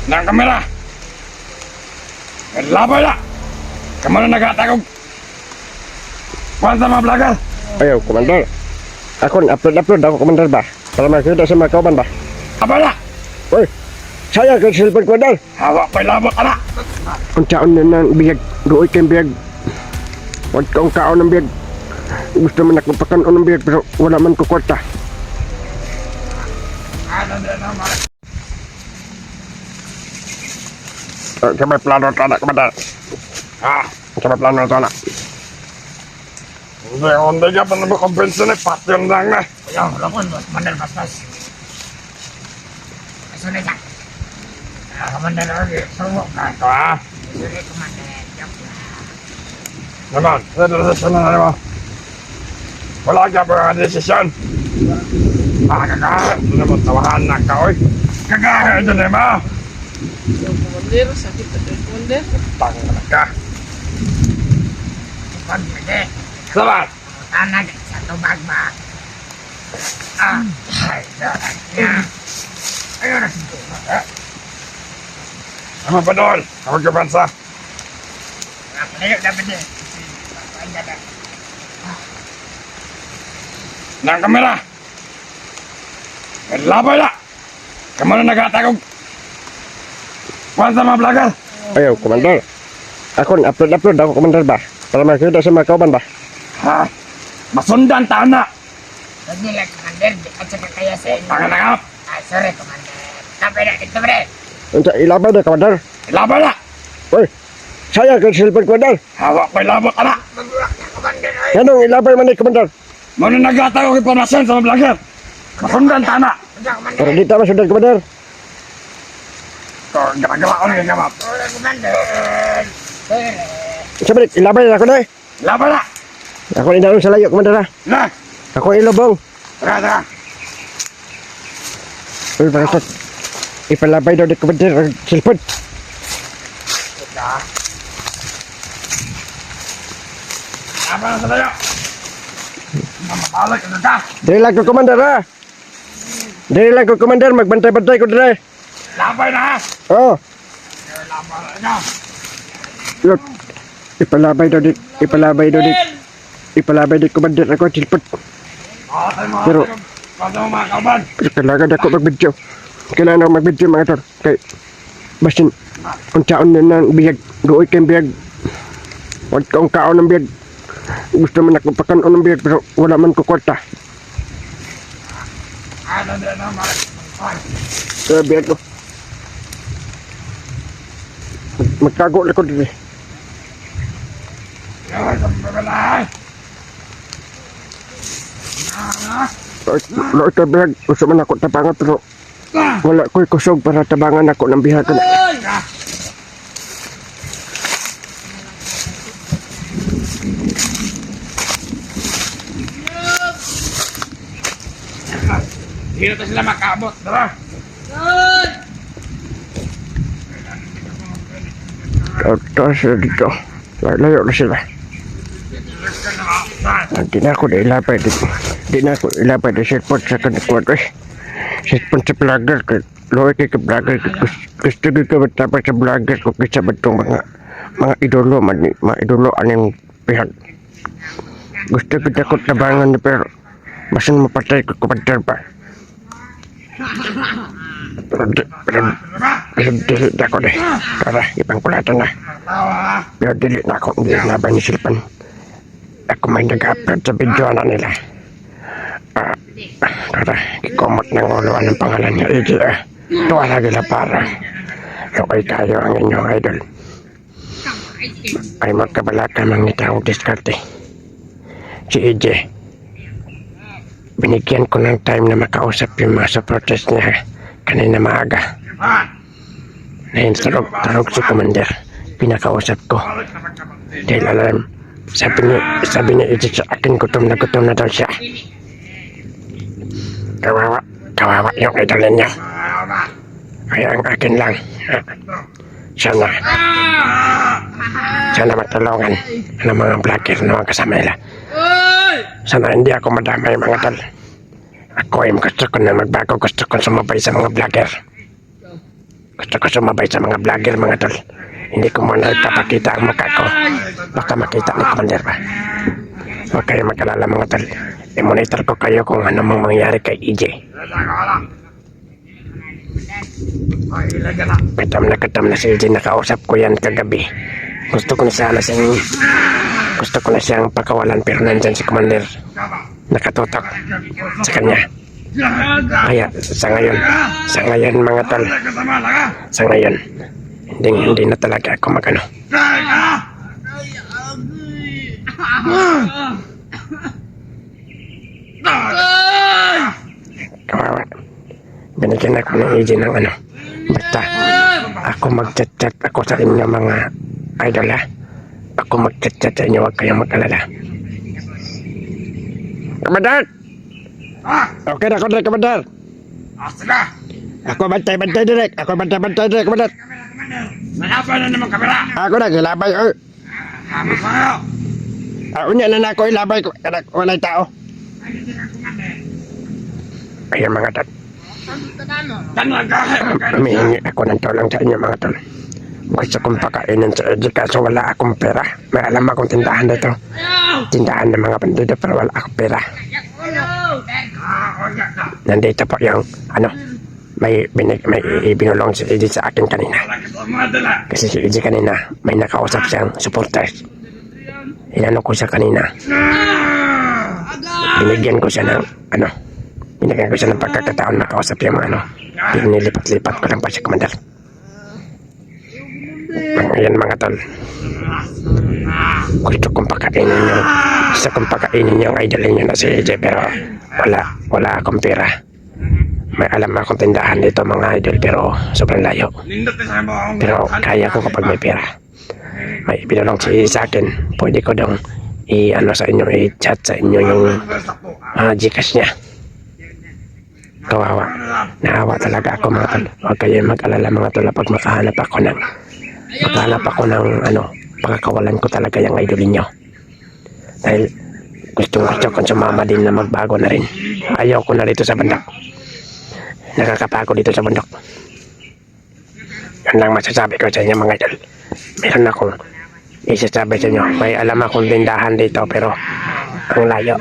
ng kamera. Labay na! Kamu na nag-atagog. Kuhan sa mga vlogger. Ayaw, Commander. Ako upload ako, Commander ba? Para makita sa mga kauban ba? Labay na! Uy, sayang kay cellphone, Commander. Hawak pa'y labak ka na. Kung saan na ng biyag, doon kayong biyag. Huwag kang kaon ng biyag. Gusto man ako pakanon ng biyag, pero wala man ko kwarta. Ano din naman? Sa may plano ito na, Commander. Sa may plano ito na. Hindi ka pa na makompensa na. Patyon lang na. Ayaw, lapon, Commander Bastos. Kasunod ka. Commander Orly, suwok ka. Ito ha. Sorry, Commander. Joke lang. Naman, desisyon na naman. Wala ka pa desisyon. Kagahan. Naman tawahan na ka, oy. Kagahan dyan eh, ma. Yung Commander, sakit na yung Commander. Tanga na ka. Pag pwede. Salamat. Tanag sa tubag ba? Ay, dapat niya. Ayun na sinto. Ano pa doon? Ako ka bansa. Ayun, dapat niya. Ayun, dapat. Ng kamera. Labay na! Kamu na nag-atagog. Kuhan sa mga vlogger. Ayaw, Commander. Ako upload ako, Commander ba? Para makita sa mga kauban ba? Ha? Masundan taon na. Huwag nila, Commander. At saka kaya sa inyo. Tanga na ka. Ay, sorry, Commander. Tapos na, dito, pre. Unsa ilabay na, Commander. Labay na! Uy, sayang kay cellphone, Commander. Hawak pa'y labak ka na. Mabuwak na, Commander. Ay, Anong ilabay man ni, Commander? Muna nag-atagog impormasyon sa mga vlogger. Masundan taon na. Wala, Commander. Para di tama sundan, Commander. Ito, gala-gala ko na yung Wala, Commander. Sorry. Sabi, ilabay na ako na eh. Labay na! Ako inalong sa layo, Commander ha. Na! Ako ilobong. Tara, tara. Uy, bakit? Ipalabay daw ni Commander ang cellphone. Labay na sa layo. Mamapalag ka na ta. Dili lang ko, Commander ha. Dili lang ko, Commander. Magbantay-bantay ko dili. Labay na ha. Oo. Labay na. Look. Ipalabay daw ni Commander ako ang cellphone. Pero, Kata mo mga kauban. pero kailangan ako mag-video. Kailangan ako mag-video mga tol. Kay, basin, kung saan na ng biyag, doon kayong biyag. Huwag kang kaon ng biyag. Gusto man ako pakanon ng biyag, pero wala man ko kwarta. Ano din naman? Kaya biyag ko. Magkago lang ko din eh. Yan, ang babalay. Lo ito biyag, gusto man ako tabangan, pero wala ko'y kusog para tabangan ako ng biyag ko na. Hindi na sila makaabot. Tara. Tapos dito, layo na sila. Hindi na ako ilapay dito. Hindi na ako ilapay dito cellphone sa kanikuan. Cellphone sa vlogger. Loy kay ka vlogger. Gusto ko matapos sa vlogger ko kaysa ba itong mga idolo man. Mga idolo anong pihag. Gusto ko takot tabangan na pero basin mapatay ko kumantar pa. Pero dili na ako deh. Tara, ipangkulatan na. Pero dili na ako. Hindi na ba ni cellphone. Ako may nag-upload sa video na nila. Tara, ikomot ng uluan ng pangalan niya. Iji tuwa lagi na para. Okay tayo ang inyong idol. Ay magkabalaka mangitawag diskarte. Si EJ. Binigyan ko ng time na makausap yung mga supporters niya kanina maaga. Nahinsarog si Commander. Pinakausap ko. Dahil alam, sabi niya ito sa akin, gutom na daw siya. Kawawa yung idol niya. Kaya ang akin lang. Sana matulungan ng mga vlogger na mga kasama nila. Sana hindi ako madamay mga tol. Ako ay gusto ko na magbago. Gusto ko sumabay sa mga vlogger. Gusto ko sumabay sa mga vlogger mga tol. Hindi ko muna ipapakita ang mukha ko. Baka makita ni Commander pa. Huwag kayo mag-alala mga tol. I-monitor ko kayo kung ano mang mangyari kay EJ. Katam na si EJ. Nakausap ko yan kagabi. Gusto ko na siyang pakawalan pero nandyan si Commander. Nakatutok sa kanya. Kaya sa ngayon mga tol. Sa ngayon. Hindi na talaga ako magano. Kawawa. Binigyan ako ng EJ ng ano. Basta ako mag-chat-chat ako sa inyo mga idol ha. Ako mag-chat-chat sa inyo, huwag kayong mag-alala. Commander! Okay na, Commander! Sige! Ako bantay direk! Commander! Nalaban na naman kamera! Ako na, ilabay ko! Hamas na kayo! Unya na ako ilabay ko! Walay tao! Ayan mga tol. Humihingi ako ng tulong sa inyo mga tol. Gusto kong pakainin sa EJ kaso wala akong pera. May alam akong tindahan dito. Tindahan ng mga bandido pero wala akong pera. Nandito po yung ano. May ibinulong si EJ sa akin kanina. Kasi si EJ kanina may nakausap siyang supporters. Inano ko siya kanina. Binigyan ko siya ng ano. Binigyan ko siya ng pagkakataon makausap yung ano. Pinilipat-lipat ko lang pa siya, Commander. Ayan mga tol. Gusto kong pakainin yung idol niyo na si EJ pero wala akong pera. May alam akong tindahan dito mga idol pero sobrang layo. Pero kaya ko kapag may pera. May pinulong si EJ sa akin. Pwede ko dong i-ano sa inyo, i-chat sa inyo yung Gcash niya. Kawawa. Naawa talaga ako mga tol. Huwag kayo mag-alala mga tol pag makahanap ako ng ano, pagkakawalan ko talaga yung idol niyo. Dahil gusto kong sumama din na magbago na rin. Ayaw ko na dito sa bundok. Nakakapagod dito sa bundok. Yan lang masasabi ko sa inyo mga idol. Meron akong isasabi sa inyo. May alam akong tindahan dito pero ang layo.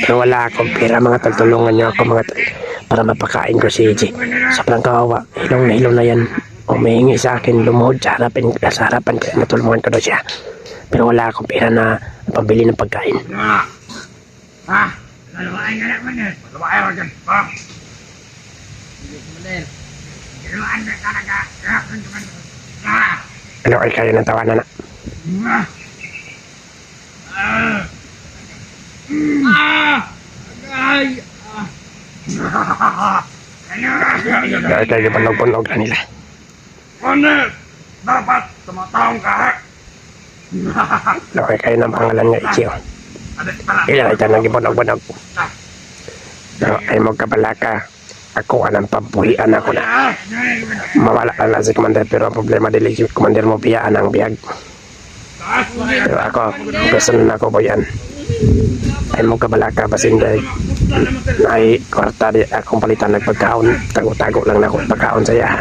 Pero wala akong pera mga tol. Tulungan niyo ako mga tol para mapakain ko si EJ. Sobrang kawawa. Hilong na yan. Umihingi sa akin lumuhod sa harapan kaya natulungan ko daw siya. Pero wala akong pera na pambili ng pagkain. Laluain ka naman eh. Laluain ka dyan. Laluain ka talaga. Ano ay kayo ng tawanan na? Dahil kayo panog-panog na nila. Commander, dapat tumataong ka. Okay kayo ng pangalan nga Ichio. Ilan ay tanong ibunog-bunog. No, ay magkabalaka. Ako anang pabuhian ako na. Mawala na si Commander pero ang problema dili si Commander mo biyaan ang biyag. Pero ako, gusto na ako boyan. Ay magkabalaka basin dahil ay kwarta di akong palitan nagpagkaon. Tago-tago lang na ako pagkaon sa iya.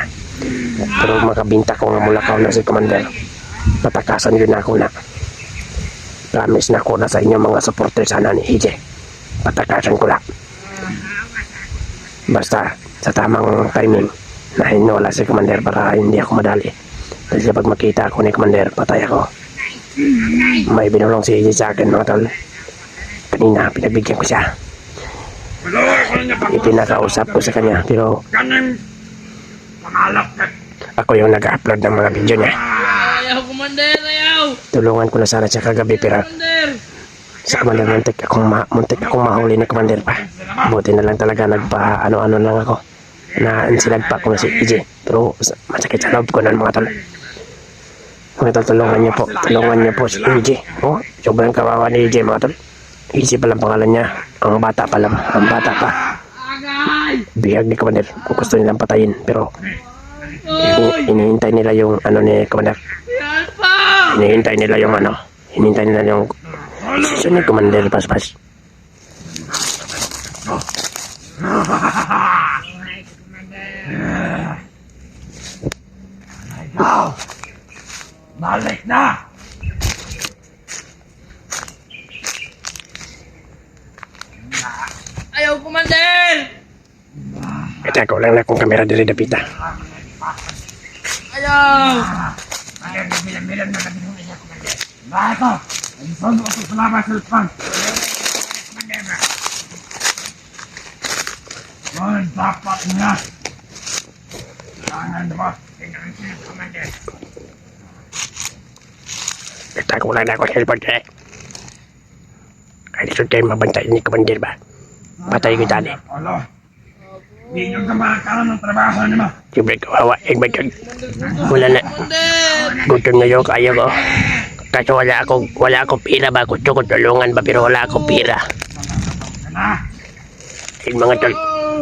Pero makabinta ko nga mulakaw na si Commander. Patakasan yun ako na. Promise na ko na sa inyo mga supporter sana ni EJ. Patakasan ko lang. Basta sa tamang timing na hinula si Commander para hindi ako madali. Kasi pag makita ako ni Commander, patay ako. May binulong si EJ sa akin mga tol. Kanina pinagbigyan ko siya. Ipinakausap ko sa kanya pero ako yung nag-upload ng mga video niya. Ayaw, Commander, ayaw! Tulungan ko na sana siya kagabi pero sa Commander muntik akong mahuli ni Commander pa. Buti na lang talaga nagpa-ano-ano lang ako. Na sinagpa ko na si EJ. Pero masakit sa loob ko ng mga tol. Mga tol, tulungan niyo po si EJ. Oh, sobrang kawawa ni EJ mga tol. EJ palang pangalan niya. Ang bata pa. Bihag ni Commander kung gusto nilang patayin pero inihintay nila yung ano ni Commander. Hinihintay nila yung susunod ni Commander Paspas. Balik na! Ayaw, Commander! Kaya ko lang na kung kamera diri dapita. Ayaw! Bilang-bilang na kami ng isa, Commander. Bato! Ang sondo ako sa labas sa Lutpan. Commander ba? Ngayon, dapat na. Kailangan ba? Tingnan sila, Commander. Kaya ko lang na ako cellphone diri. Kaya dito tayo mabantay ni Commander ba? Patay ko dali. Alo. Hindi nyo ka makakaroon ng trabaho naman. Siyempre kawawa. Wala na. Commander! Gutom na yung kaya ko. Kaso wala akong pira ba? Gusto ko tulungan ba pero wala akong pira. Na. Yung mga tol,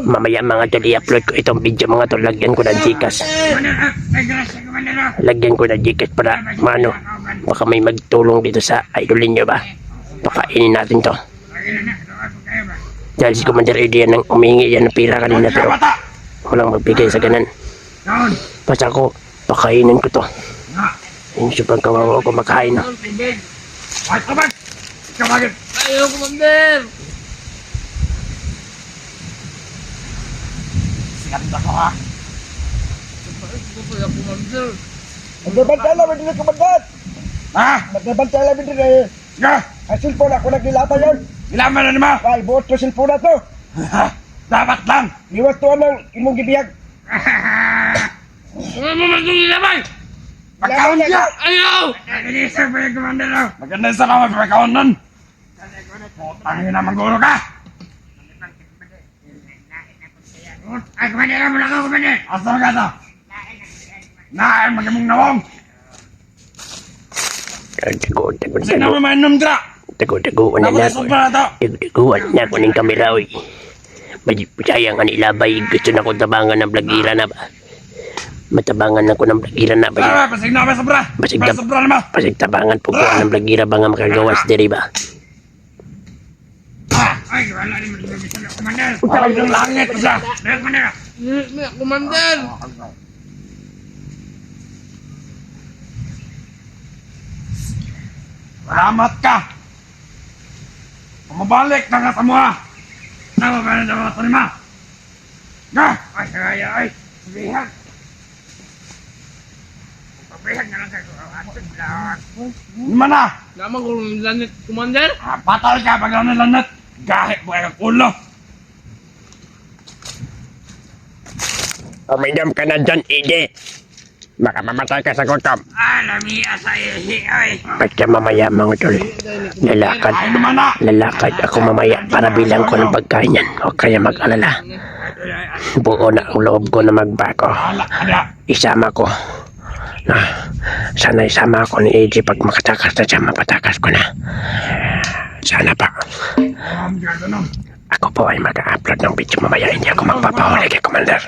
mamaya mga tol i-upload ko itong video mga tol. Lagyan ko ng Gcash. Commander, ay grasya, Commander. Lagyan ko ng Gcash para maano. Baka may magtulong dito sa idolin nyo ba? Pakainin natin to. Lagi na, doon ko kayo ba? Dahil si Commander Eddie yan ang umingi yan ng pira kanina pero Bata! walang magbigay sa ganan. Down! Basta ako, pakainin ko to. Na! Yung sobrang kawawa ko makain na. White ka ba? Ikaw bakit? Ayaw, Commander! Sinanda ko ha? Gusto ko ya, Commander. Nagbabantay lang din ko mandat. Ha? Nagbabantay lang din eh. Sige! Ang cellphone ako naglilata yon. Ilaman na naman! Ay, buot ko cellphone na to. Dapat lang! Iwas to ng imong gibiyag. Ano mo magdulilabay? Pagkaon siya! Ayaw! Nag-inisip pa yung Commander, oh. Maganda sa kama pagkaon nun! Putangin na mangguro ka! Ay, Commander, mula ka, Commander. Asa ka ito? Naan magamong nawong! Kasi na Tago-tago. mamainom dira! Tago-taguan na Dapat ako. isang pa na ito! Tago-taguan na ako ng kamera oy. Sayang ang ilabay. Gusto na ko tabangan ng blagira na ba? Matabangan ako ng blagira na ba? Tara, pasig na ba sobra? Pasig Para na- sobra naman! Pasig tabangan po ko ng blagira ba nga makagawas diri ba? Ay, wala rin mag-ibig sa Commander. Parang yung langit ko siya! Dahil, Commander. Commander! Salamat ka! Pumabalik na nga sa mga! Tama ba na daw ito lima? Nga! Ay, kaya, ay. Sabihan. Sabihan na lang kayo. Atod lang. Lima na! Naman ko ng lanit, Commander? Patay ka pag ano lanat! Gahit mo kayong ulo! Uminom ka na dyan, Ide. Baka mamatay ka sa gutom. Lamia sa ihi, ay. Basta mamaya mga tol. Lalakad. Ay naman na! Lalakad ako mamaya para bilang ko ng pagkain yan. O kaya mag-alala. Buo na ang loob ko na magbago. Ala ka na! Isama ko. Na, sana isama ako ni AJ pag makatakas na siya, mapatakas ko na. Sana pa. Alam ka ganun! Ako po ay mag-upload ng video mamaya. Hindi ako magpapahuli kay Commander.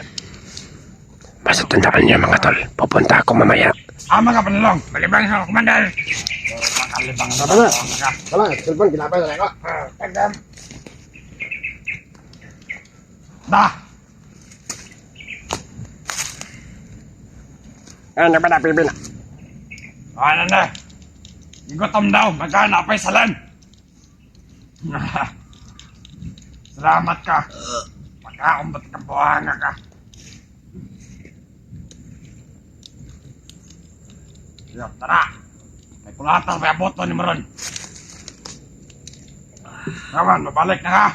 Basta tandaan niyo mga tol. Pupunta ako mamaya. Ama ka panilong! Malibang sa Commander. Makalibang na ba? Wala, cellphone ginapay na ako. Tagam. Da! Ano ba na, Pilipina? Ano na? Gutom daw! Magkanapay sa lan! Salamat ka! Magkakumbat ka buhanga ka! Yo, tara! May pulatas, may aboto ni Maron! Kawan, mabalik na ka!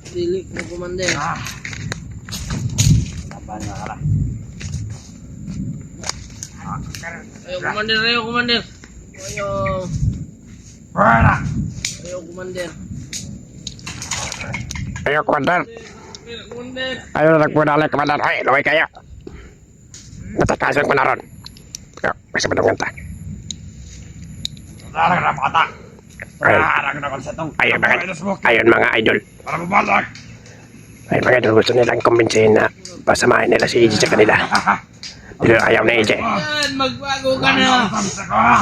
Dili mo, Commander. Ah! Laban nga ka lang. Ayaw, Commander. Ayaw, Commander. Ayaw. Buwana! Ayaw, Commander. Ayo, Commander. Commander. Ayo, nagpunalik, Commander. Ay, luway kayo. Natakasan ko na ron. Kasi madungan ta. Larang na mata! Ay. Larang na konsetong! Ayun mga idol. Para mabalik! Ay mga idol, gusto nilang kumbinsihin na pasamahin nila si AJ sa kanila. Pero ayaw na AJ. Yan, magbago ka na.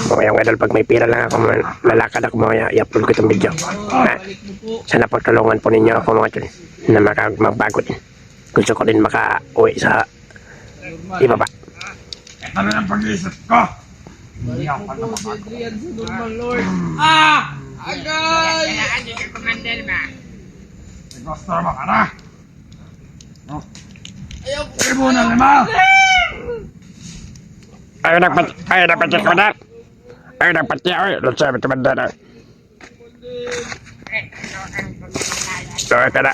Mamaya mga idol, pag may pira lang ako, lalakad ako mamaya, i-upload ko itong video. Balik mo po. Sana pagtulungan po ninyo ako mga idol na magbago din. Gusto ko din maka-uwi sa ibaba. Ito na ang pag-iisip ko. Hindi Balik ako mo pa po si naman. Adrian sa normal, Lord. Ah! Agay! Gusto mo ka na? Ayaw ko. Tribunal lima! Ayaw nagpati ko na. Ayaw nagpati ako. Sabi tumanda na. Loe ka na.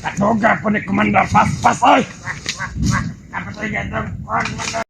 Katuga po ni Commander Paspas, oy! Kapatay ka itong Commander